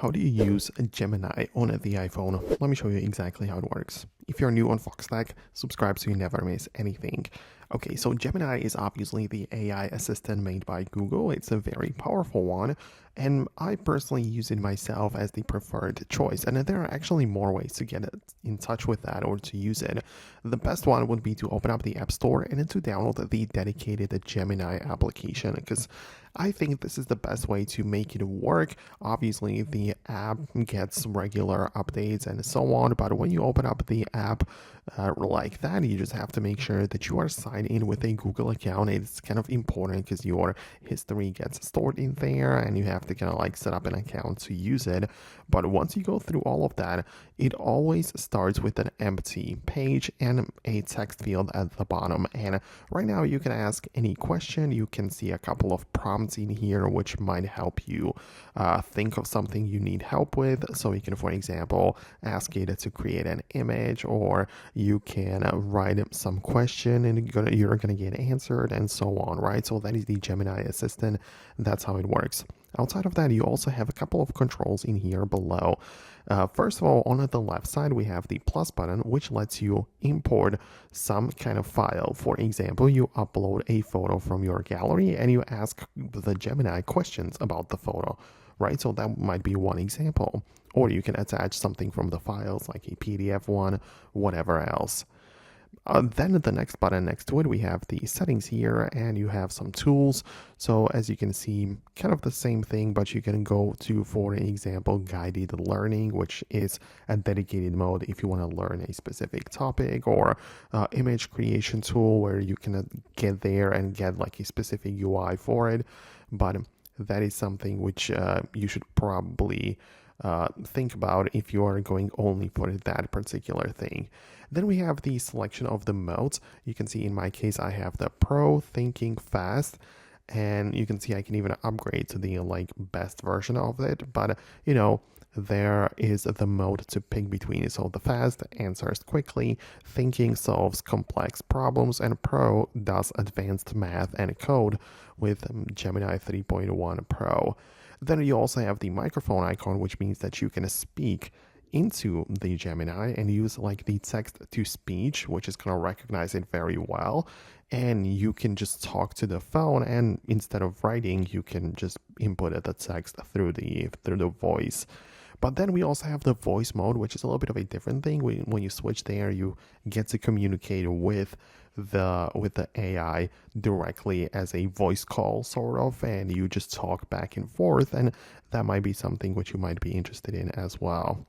How do you use Gemini on the iPhone? Let me show you exactly how it works. If you're new on Foxtecc, subscribe so you never miss anything. Okay, so Gemini is obviously the AI assistant made by Google. It's a very powerful one, and I personally use it myself as the preferred choice. And there are actually more ways to get in touch with that or to use it. The best one would be to open up the App Store and then to download the dedicated Gemini application, because I think this is the best way to make it work. Obviously, the app gets regular updates and so on, but when you open up the app like that, you just have to make sure that you are signed in with a Google account. It's kind of important because your history gets stored in there and you have to kind of like set up an account to use it. But once you go through all of that, it always starts with an empty page and a text field at the bottom. And right now you can ask any question. You can see a couple of prompts in here which might help you think of something you need help with. So you can, for example, ask it to create an image, or you can write some question and you're gonna get answered, and so on, right? So that is the Gemini assistant. That's how it works. Outside of that, you also have a couple of controls in here below. First of all, on the left side, we have the plus button, which lets you import some kind of file. For example, you upload a photo from your gallery and you ask the Gemini questions about the photo, right? So that might be one example. Or you can attach something from the files, like a PDF one, whatever else. Then the next button next to it, we have the settings here, and you have some tools. So as you can see, kind of the same thing, but you can go to, for example, guided learning, which is a dedicated mode if you want to learn a specific topic, or image creation tool where you can get there and get like a specific UI for it. But that is something which you should probably think about if you are going only for that particular thing. Then we have the selection of the modes. You can see in my case, I have the Pro, Thinking, Fast, and you can see I can even upgrade to the like best version of it. But you know, there is the mode to pick between. So the Fast answers quickly, Thinking solves complex problems, and Pro does advanced math and code with Gemini 3.1 Pro. Then you also have the microphone icon, which means that you can speak into the Gemini and use like the text to speech, which is going to recognize it very well. And you can just talk to the phone, and instead of writing, you can just input the text through the voice. But then we also have the voice mode, which is a little bit of a different thing. When you switch there, you get to communicate with the AI directly as a voice call, sort of, and you just talk back and forth, and that might be something which you might be interested in as well.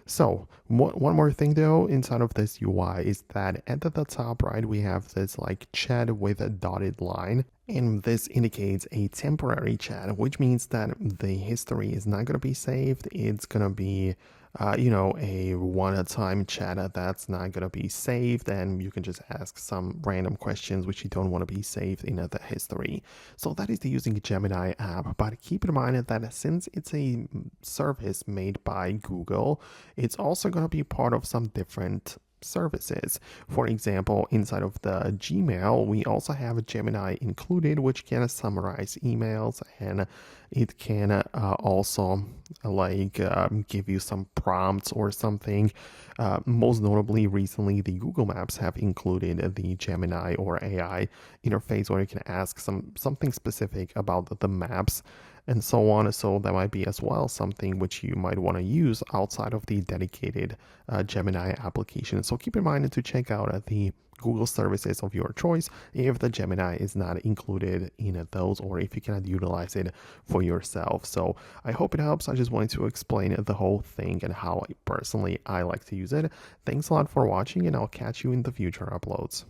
So one more thing though inside of this UI is that at the top right, we have this like chat with a dotted line, and this indicates a temporary chat, which means that the history is not going to be saved. It's going to be a one-time chat that's not going to be saved, and you can just ask some random questions which you don't want to be saved in the history. So that is the using Gemini app, but keep in mind that since it's a service made by Google, it's also going to be part of some different services. For example, inside of the Gmail, we also have Gemini included, which can summarize emails, and it can also give you some prompts or something. Most notably, recently, the Google Maps have included the Gemini or AI interface where you can ask something specific about the maps and so on. So that might be as well something which you might want to use outside of the dedicated Gemini application. So keep in mind to check out the Google services of your choice if the Gemini is not included in those, or if you cannot utilize it for yourself. So I hope it helps. I just wanted to explain the whole thing and how I like to use it. Thanks a lot for watching, and I'll catch you in the future uploads.